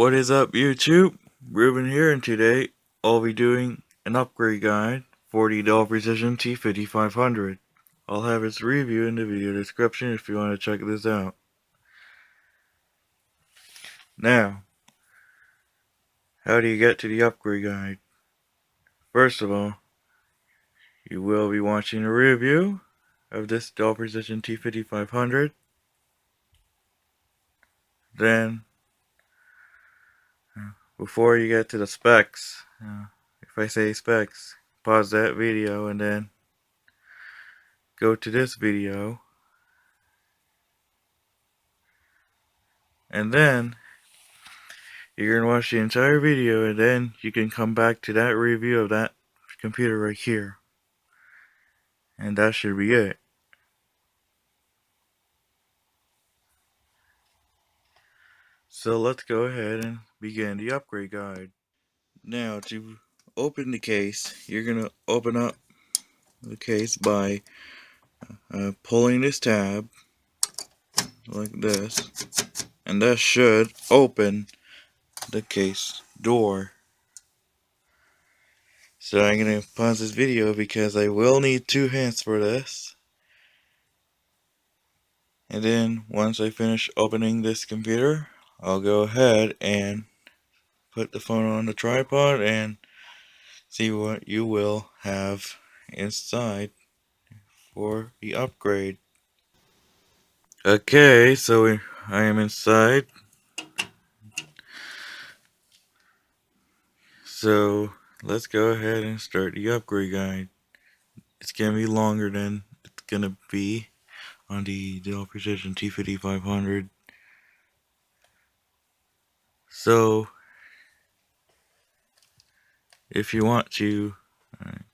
What is up, YouTube? Ruben here, and today I'll be doing an upgrade guide for the Dell Precision T5500. I'll have its review in the video description if you want to check this out. Now, how do you get to the upgrade guide? First of all, you will be watching a review of this Dell Precision T5500. Then, before you get to the specs, if I say specs, pause that video and then go to this video. And then you're going to watch the entire video, and then you can come back to that review of that computer right here. And that should be it. So let's go ahead and begin the upgrade guide. Now, to open the case, you're going to open up the case by pulling this tab like this, and that should open the case door. So I'm going to pause this video because I will need two hands for this. And then once I finish opening this computer, I'll go ahead and put the phone on the tripod and see what you will have inside for the upgrade. Okay, so I am inside. So let's go ahead and start the upgrade guide. It's going to be longer than it's going to be on the Dell Precision T5500. So if you want to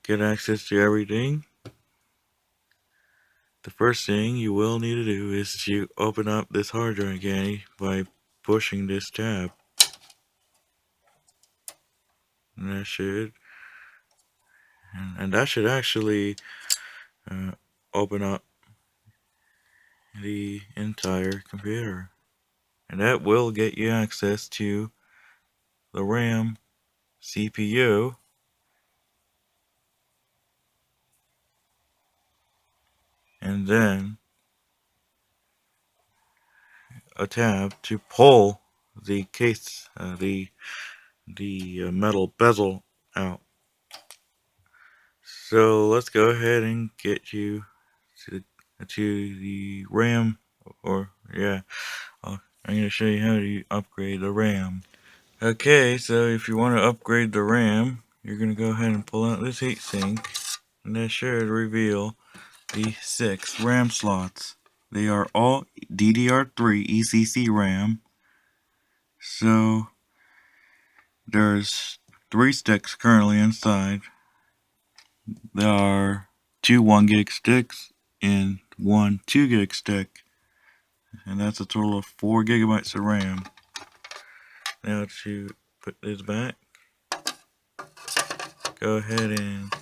get access to everything, the first thing you will need to do is to open up this hard drive again by pushing this tab. And that should actually open up the entire computer. And that will get you access to the RAM, CPU, and then a tab to pull the case, the metal bezel out. So let's go ahead and get you to the RAM, or yeah, I'm going to show you how to upgrade the RAM. Okay, so if you want to upgrade the RAM, you're going to go ahead and pull out this heatsink, and that should reveal the 6 RAM slots. They are all DDR3 ECC RAM. So there's 3 sticks currently inside. There are 2 1 gig sticks and 1 2 gig stick, and that's a total of 4 gigabytes of RAM. Now to put this back, go ahead and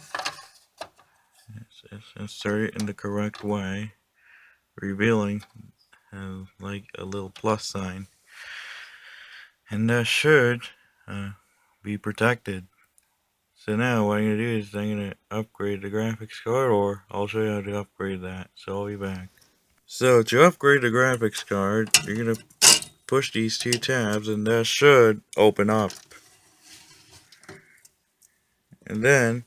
insert it in the correct way, revealing like a little plus sign, and that should be protected. So now what I'm going to do is I'm going to upgrade the graphics card, or I'll show you how to upgrade that, so I'll be back. So to upgrade the graphics card, you're going to push these 2 tabs and that should open up. And then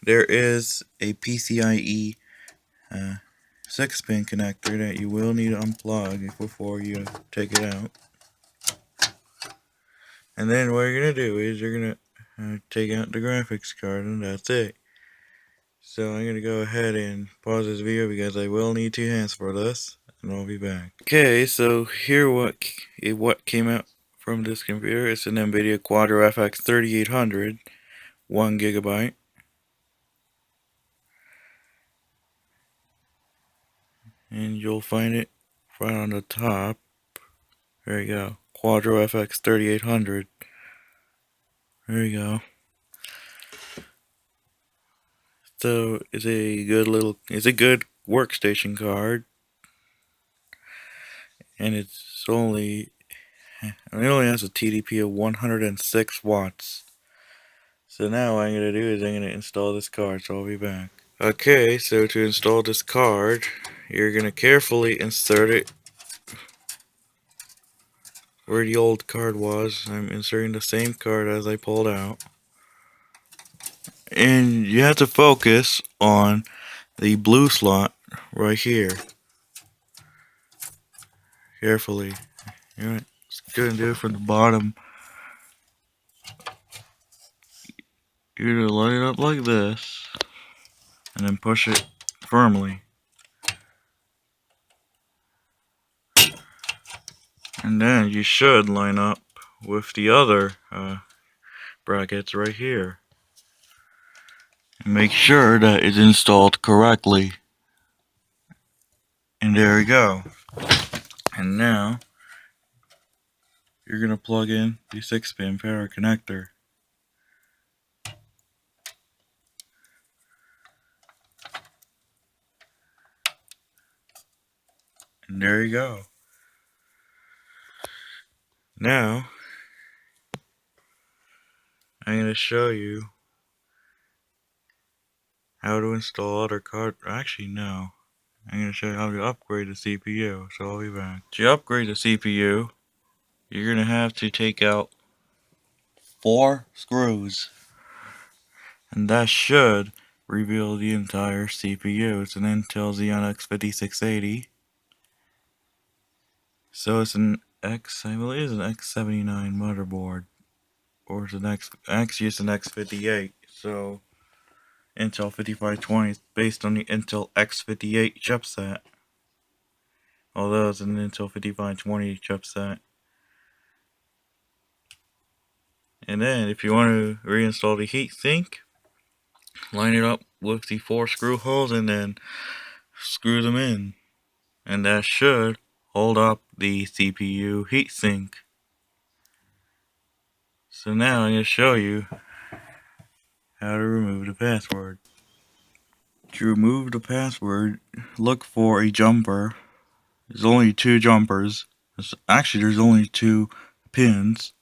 there is a PCIe 6-pin connector that you will need to unplug before you take it out. And then what you're going to do is you're going to take out the graphics card, and that's it. So I'm going to go ahead and pause this video because I will need 2 hands for this, and I'll be back. Okay, so here what came out from this computer. It's an NVIDIA Quadro FX 3800, 1 gigabyte. And you'll find it right on the top. There you go, Quadro FX 3800. There you go. So it's a good workstation card, and it's only It only has a TDP of 106 watts. So now what I'm going to do is I'm going to install this card, so I'll be back. Okay, so to install this card, you're going to carefully insert it where the old card was. I'm inserting the same card as I pulled out. And you have to focus on the blue slot right here. Carefully. Alright, let's go and do it from the bottom. You're going to line it up like this, and then push it firmly. And then you should line up with the other brackets right here. And make sure that it's installed correctly. And there we go. And now you're going to plug in the 6-pin power connector. And there you go. Now I'm going to show you how to install other cards. Actually, no. I'm going to show you how to upgrade the CPU. So I'll be back. To upgrade the CPU, you're going to have to take out 4 screws. And that should reveal the entire CPU. It's an Intel Xeon X5680. So it's an I believe it's an X79 motherboard. Or it's an actually it's an X58. So Intel 5520 is based on the Intel X58 chipset. Although it's an Intel 5520 chipset. And then if you want to reinstall the heatsink, line it up with the 4 screw holes and then screw them in. And that should hold up the CPU heatsink. So now I'm going to show you how to remove the password. To remove the password, look for a jumper. There's only 2 jumpers. Actually, there's only 2 pins.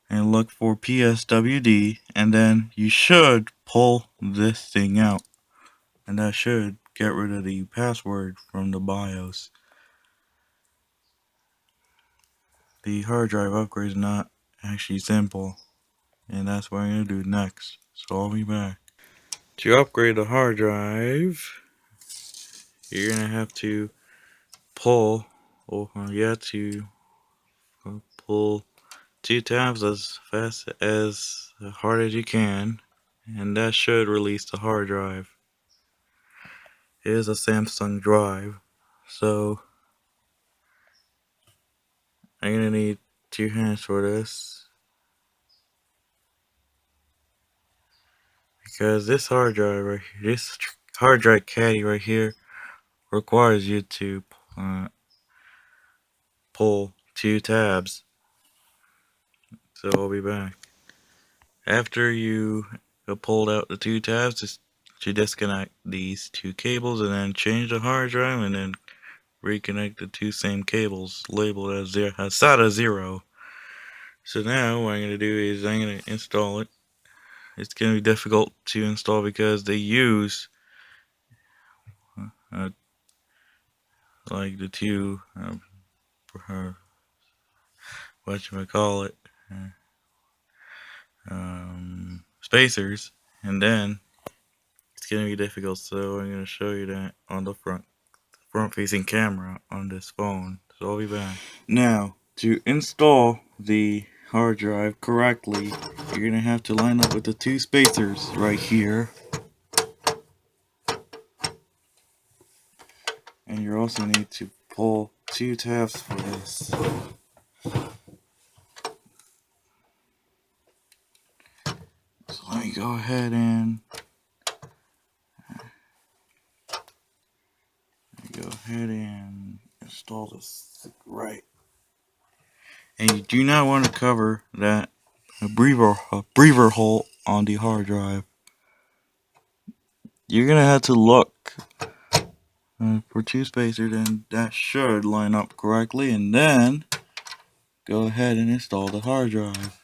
And look for PSWD, and then you should pull this thing out. And that should get rid of the password from the BIOS. The hard drive upgrade is not actually simple. And that's what I'm going to do next. So I'll be back. To upgrade the hard drive, you're going to have to pull, or you have to pull 2 tabs as fast as hard as you can. And that should release the hard drive. It is a Samsung drive. So I'm going to need 2 hands for this. Because this hard drive right here, this hard drive caddy right here requires you to pull 2 tabs. So I'll be back. After you have pulled out the 2 tabs, just to disconnect these 2 cables and then change the hard drive and then reconnect the 2 same cables labeled as SATA 0. So now what I'm going to do is I'm going to install it. It's going to be difficult to install because they use like the 2 whatchamacallit, spacers, and then it's going to be difficult, so I'm going to show you that on the front facing camera on this phone. So I'll be back. Now, to install the hard drive correctly, you're going to have to line up with the 2 spacers right here. And you also need to pull 2 tabs for this. So let me go ahead and install this right. And you do not want to cover that breather hole on the hard drive. You're gonna have to look for 2 spacers, and that should line up correctly. And then go ahead and install the hard drive.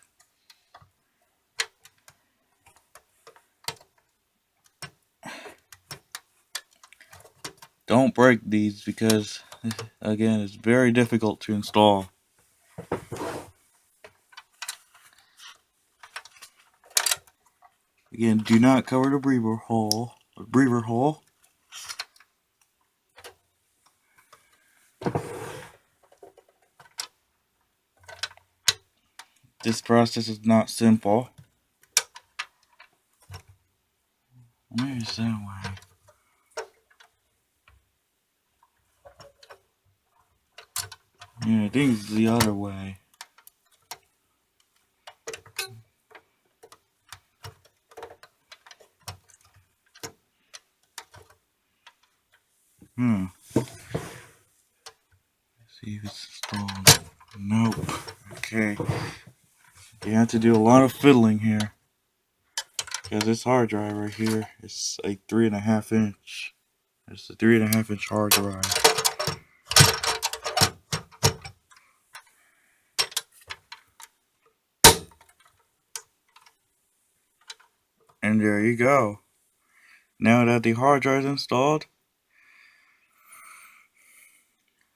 Don't break these because, again, it's very difficult to install. Again, do not cover the breather hole. This process is not simple. Maybe it's that way. Yeah, I think it's the other way. Let's see if it's installed. Nope. Okay. You have to do a lot of fiddling here. Because this hard drive right here is like 3.5 inch. It's a 3.5 inch hard drive. And there you go. Now that the hard drive is installed,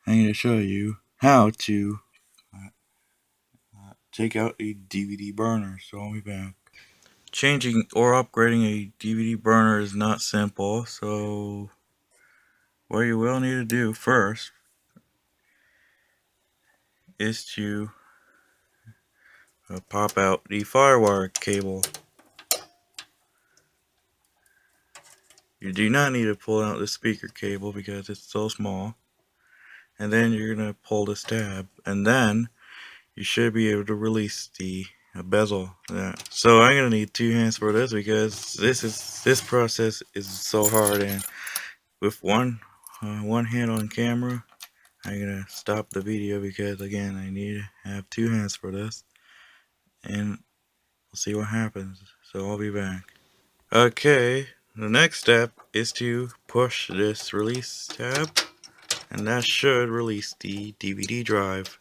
I'm going to show you how to take out a DVD burner. So I'll be back. Changing or upgrading a DVD burner is not simple, so what you will need to do first is to pop out the firewire cable. You do not need to pull out the speaker cable because it's so small. And then you're going to pull this tab, and then you should be able to release the bezel. So I'm going to need 2 hands for this because this process is so hard, and with one hand on camera, I'm going to stop the video because, again, I need to have 2 hands for this, and we'll see what happens. So I'll be back. Okay, the next step is to push this release tab, and that should release the DVD drive.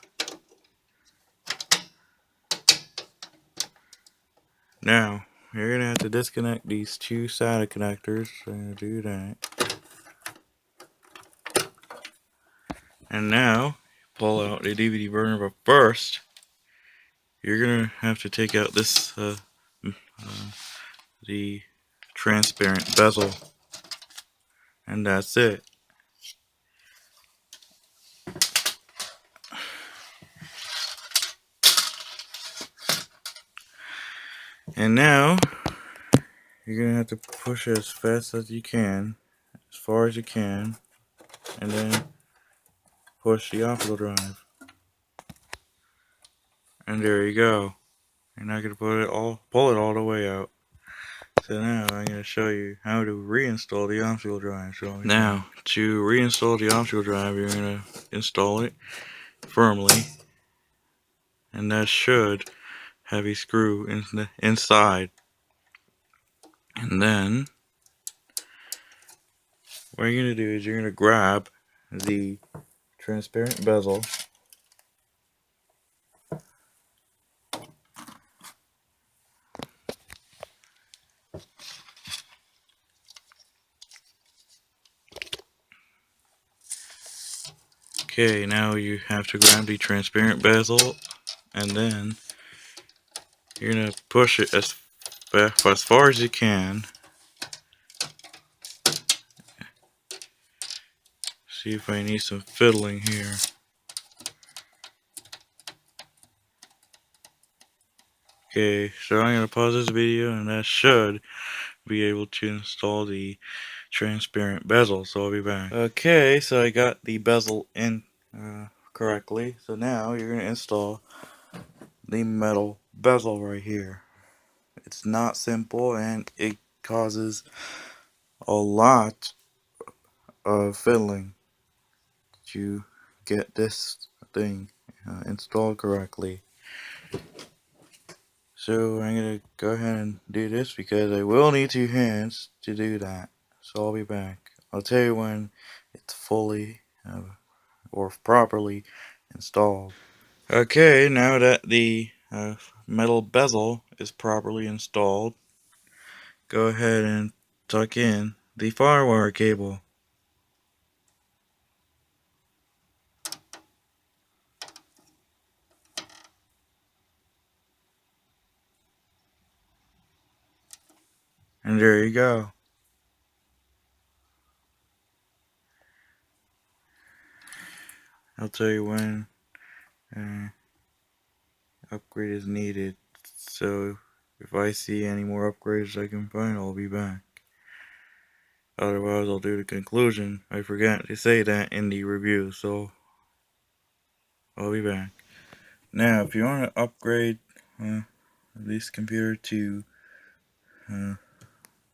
Now, you're going to have to disconnect these 2 SATA connectors, so I'm going to do that. And now, pull out the DVD burner, but first, you're going to have to take out this, the transparent bezel, and that's it. And now, you're going to have to push it as fast as you can, as far as you can, and then push the optical drive. And there you go. You're not going to pull it all the way out. So now I'm going to show you how to reinstall the optical drive. So now, to reinstall the optical drive, you're going to install it firmly, and that should have a screw inside. And then what you're going to do is you're going to grab the transparent bezel, okay, now you have to grab the transparent bezel, and then you're going to push it as far as you can. See if I need some fiddling here. Okay, so I'm going to pause this video, and that should be able to install the transparent bezel, so I'll be back. Okay, so I got the bezel in correctly, so now you're going to install the metal bezel right here. It's not simple, and it causes a lot of fiddling to get this thing installed correctly. So I'm going to go ahead and do this because I will need 2 hands to do that. So I'll be back. I'll tell you when it's fully or properly installed. Okay, now that the metal bezel is properly installed, go ahead and tuck in the firewire cable. And there you go. I'll tell you when upgrade is needed. So if I see any more upgrades I can find, I'll be back. Otherwise, I'll do the conclusion. I forgot to say that in the review, so I'll be back. Now, if you want to upgrade this computer to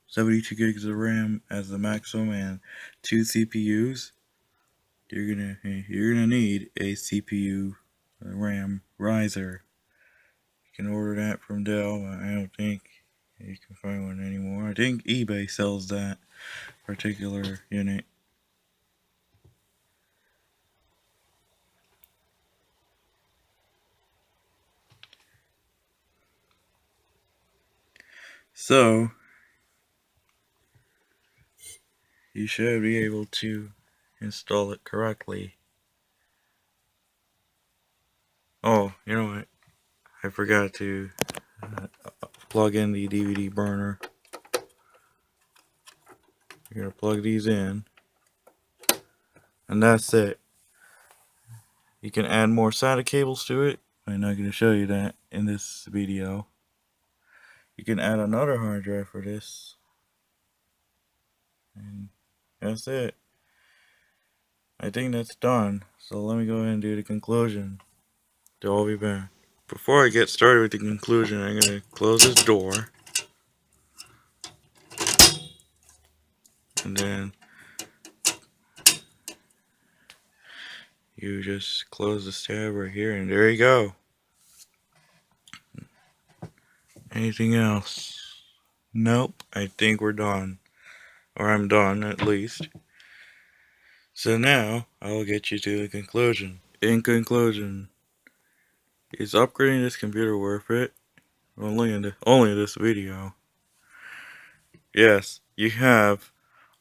72 gigs of RAM as the maximum and 2 CPUs, you're gonna need a CPU RAM riser. You can order that from Dell. I don't think you can find one anymore. I think eBay sells that particular unit. So you should be able to install it correctly. Oh, you know what? I forgot to plug in the DVD burner. You're gonna plug these in, and that's it. You can add more SATA cables to it. I'm not gonna show you that in this video. You can add another hard drive for this, and that's it. I think that's done. So let me go ahead and do the conclusion. I'll be back. Before I get started with the conclusion, I'm gonna close this door, and then you just close this tab right here, and there you go. Anything else? Nope. I think we're done. Or I'm done, at least. So now, I'll get you to the conclusion. In conclusion, is upgrading this computer worth it? Only in this video. Yes, you have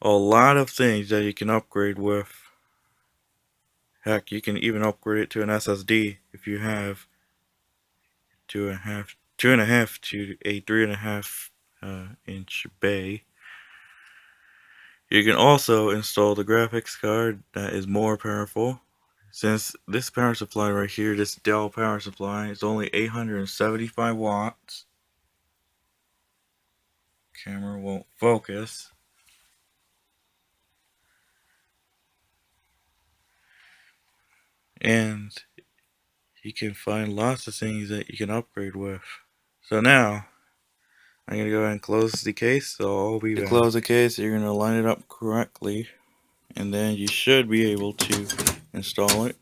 a lot of things that you can upgrade with. Heck, you can even upgrade it to an SSD if you have two and a half to a 3.5 inch bay. You can also install the graphics card that is more powerful. Since this power supply right here, this Dell power supply, is only 875 watts. Camera won't focus. And you can find lots of things that you can upgrade with. So now, I'm going to go ahead and close the case, so I'll be back. To close the case, you're going to line it up correctly, and then you should be able to install it.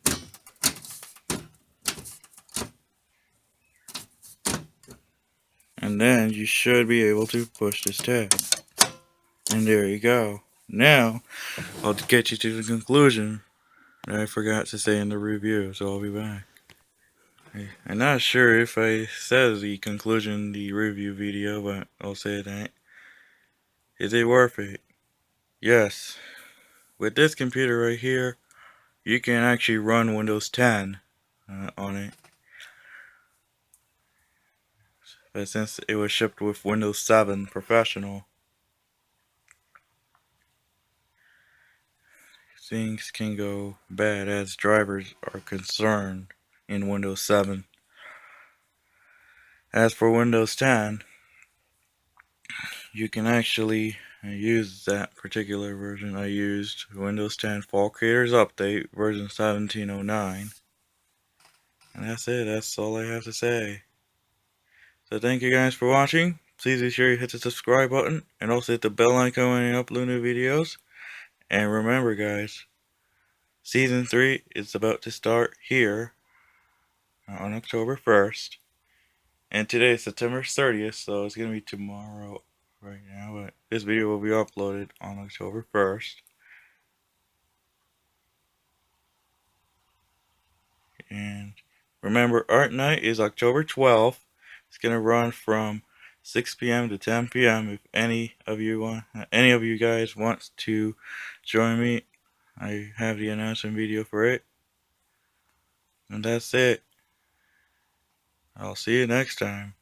And then you should be able to push this tab. And there you go. Now, I'll get you to the conclusion that I forgot to say in the review, so I'll be back. I'm not sure if I said the conclusion in the review video, but I'll say that. Is it worth it? Yes. With this computer right here, you can actually run Windows 10 on it. But since it was shipped with Windows 7 Professional, things can go bad as drivers are concerned in Windows 7. As for Windows 10, you can actually use that particular version. I used Windows 10 Fall Creators Update version 1709. And that's it. That's all I have to say. So thank you guys for watching. Please be sure you hit the subscribe button and also hit the bell icon when you upload new videos. And remember guys, Season 3 is about to start here on October 1st. And today is September 30th, so it's going to be tomorrow right now. But this video will be uploaded on October 1st. And remember, art night is October 12th. It's gonna run from 6 p.m. to 10 p.m. If any of you guys wants to join me, I have the announcement video for it. And that's it. I'll see you next time.